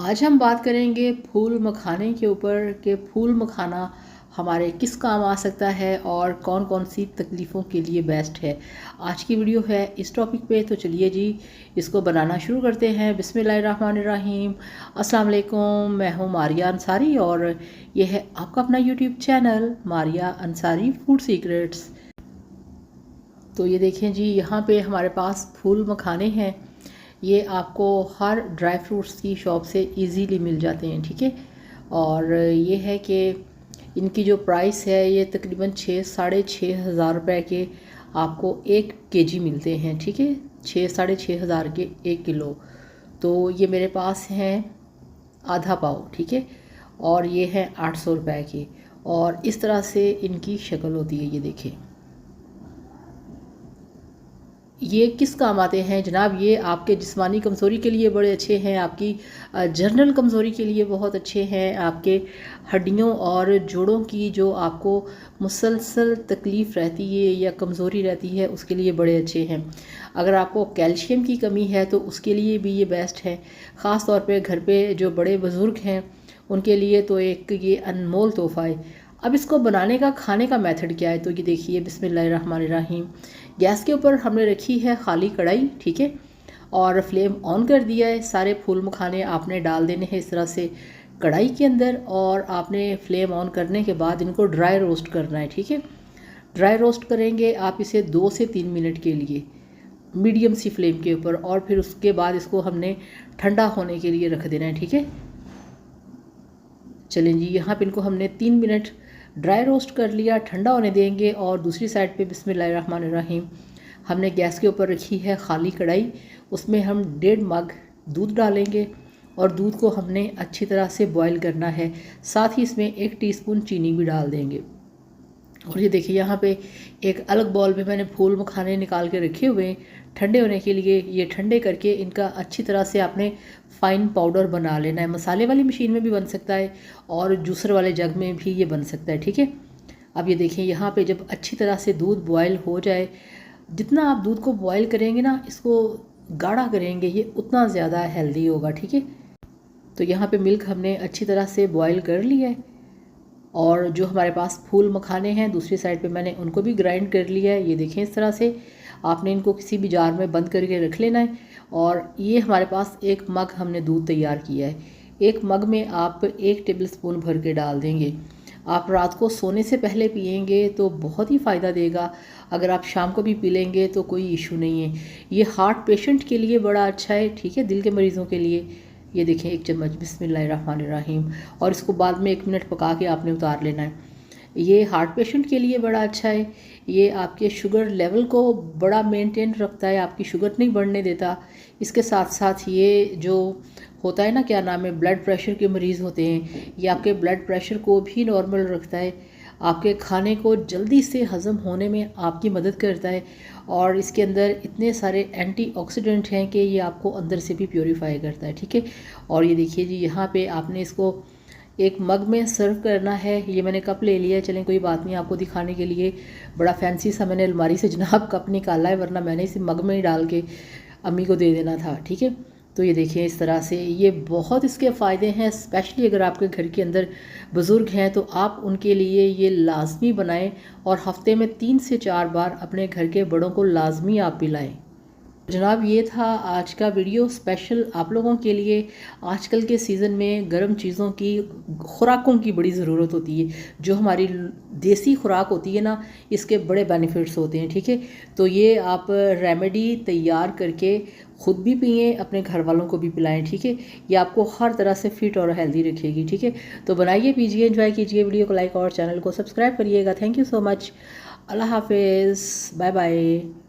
आज हम बात करेंगे फूल मखाने के ऊपर कि फूल मखाना हमारे किस काम आ सकता है और कौन कौन सी तकलीफ़ों के लिए बेस्ट है। आज की वीडियो है इस टॉपिक पे, तो चलिए जी इसको बनाना शुरू करते हैं। बिस्मिल्लाहिर्रहमानिर्रहीम। अस्सलाम वालेकुम, मैं हूँ मारिया अंसारी और ये है आपका अपना YouTube channel Maria Ansari food secrets. तो ये देखें जी, यहाँ पे हमारे पास फूल मखाने हैं। ये आपको हर ड्राई फ्रूट्स की शॉप से इजीली मिल जाते हैं, ठीक है। और ये है कि इनकी जो प्राइस है ये तकरीबन 6-6.5 हज़ार रुपए के आपको 1 kg मिलते हैं, ठीक है। 6-6.5 हज़ार के 1 किलो। तो ये मेरे पास हैं आधा पाव, ठीक है। और ये है 800 रुपए के। और इस तरह से इनकी शक्ल होती है, ये देखें। ये किस काम आते हैं जनाब? ये आपके जिस्मानी कमज़ोरी के लिए बड़े अच्छे हैं, आपकी जनरल कमज़ोरी के लिए बहुत अच्छे हैं, आपके हड्डियों और जोड़ों की जो आपको मुसलसल तकलीफ़ रहती है या कमज़ोरी रहती है उसके लिए बड़े अच्छे हैं। अगर आपको कैल्शियम की कमी है तो उसके लिए भी ये बेस्ट है। ख़ास तौर पे घर पे जो बड़े बुज़ुर्ग हैं उनके लिए तो एक ये अनमोल तोहफ़ा है। अब इसको बनाने का खाने का मेथड क्या है, तो ये देखिए। बिस्मिल्लाहिर्रहमानिर्रहीम। गैस के ऊपर हमने रखी है खाली कढ़ाई, ठीक है। और फ्लेम ऑन कर दिया है। सारे फूल मखाने आपने डाल देने हैं इस तरह से कढ़ाई के अंदर। और आपने फ्लेम ऑन करने के बाद इनको ड्राई रोस्ट करना है, ठीक है। ड्राई रोस्ट करेंगे आप इसे 2 से 3 मिनट के लिए मीडियम सी फ्लेम के ऊपर। और फिर उसके बाद इसको हमने ठंडा होने के लिए रख देना है, ठीक है। चलें जी, यहाँ पे इनको हमने 3 मिनट ड्राई रोस्ट कर लिया, ठंडा होने देंगे। और दूसरी साइड पे बिस्मिल्लाहिर्रहमानिर्रहीम हमने गैस के ऊपर रखी है खाली कढ़ाई। उसमें हम 1.5 मग दूध डालेंगे और दूध को हमने अच्छी तरह से बॉईल करना है। साथ ही इसमें 1 टीस्पून चीनी भी डाल देंगे। और ये देखिए, यहाँ पे एक अलग बॉल में मैंने फूल मखाने निकाल के रखे हुए हैं ठंडे होने के लिए। ये ठंडे करके इनका अच्छी तरह से आपने फ़ाइन पाउडर बना लेना है। मसाले वाली मशीन में भी बन सकता है और जूसर वाले जग में भी ये बन सकता है, ठीक है। अब ये देखिए, यहाँ पे जब अच्छी तरह से दूध बॉयल हो जाए, जितना आप दूध को बॉयल करेंगे ना, इसको गाढ़ा करेंगे, ये उतना ज़्यादा हेल्दी होगा, ठीक है। तो यहाँ पे मिल्क हमने अच्छी तरह से बॉयल कर लिया है। और जो हमारे पास फूल मखाने हैं दूसरी साइड पे मैंने उनको भी ग्राइंड कर लिया है। ये देखें, इस तरह से आपने इनको किसी भी जार में बंद करके रख लेना है। और ये हमारे पास 1 मग हमने दूध तैयार किया है। 1 मग में आप 1 टेबलस्पून भर के डाल देंगे। आप रात को सोने से पहले पिएंगे तो बहुत ही फ़ायदा देगा। अगर आप शाम को भी पी लेंगे तो कोई इशू नहीं है। ये हार्ट पेशेंट के लिए बड़ा अच्छा है, ठीक है, दिल के मरीज़ों के लिए। ये देखें, 1 चम्मच बिस्मिल्लाहिर्रहमानिर्रहीम। और इसको बाद में 1 मिनट पका के आपने उतार लेना है। ये हार्ट पेशेंट के लिए बड़ा अच्छा है। ये आपके शुगर लेवल को बड़ा मेंटेन रखता है, आपकी शुगर नहीं बढ़ने देता। इसके साथ साथ ये जो होता है ना, क्या नाम है, ब्लड प्रेशर के मरीज़ होते हैं, ये आपके ब्लड प्रेशर को भी नॉर्मल रखता है। आपके खाने को जल्दी से हज़म होने में आपकी मदद करता है। और इसके अंदर इतने सारे एंटीऑक्सीडेंट हैं कि ये आपको अंदर से भी प्योरीफाई करता है, ठीक है। और ये देखिए जी, यहाँ पे आपने इसको 1 मग में सर्व करना है। ये मैंने कप ले लिया है, चलें कोई बात नहीं, आपको दिखाने के लिए बड़ा फैंसी सा मैंने अलमारी से जनाब कप निकाला है, वरना मैंने इसे मग में ही डाल के अम्मी को दे देना था, ठीक है। तो ये देखिए, इस तरह से ये बहुत इसके फ़ायदे हैं। स्पेशली अगर आपके घर के अंदर बुज़ुर्ग हैं तो आप उनके लिए ये लाजमी बनाएं और हफ्ते में 3 से 4 बार अपने घर के बड़ों को लाजमी आप पिलाएं। जनाब, ये था आज का वीडियो स्पेशल आप लोगों के लिए। आजकल के सीज़न में गर्म चीज़ों की, खुराकों की बड़ी ज़रूरत होती है। जो हमारी देसी खुराक होती है ना, इसके बड़े बेनिफिट्स होते हैं, ठीक है। तो ये आप रेमेडी तैयार करके ख़ुद भी पिएं, अपने घर वालों को भी पिलाएं, ठीक है। ये आपको हर तरह से फिट और हेल्दी रखेगी, ठीक है। तो बनाइए, पीजिए, एंजॉय कीजिए। वीडियो को लाइक और चैनल को सब्सक्राइब करिएगा। Thank you so much. अल्लाह हाफिज़, बाय बाय।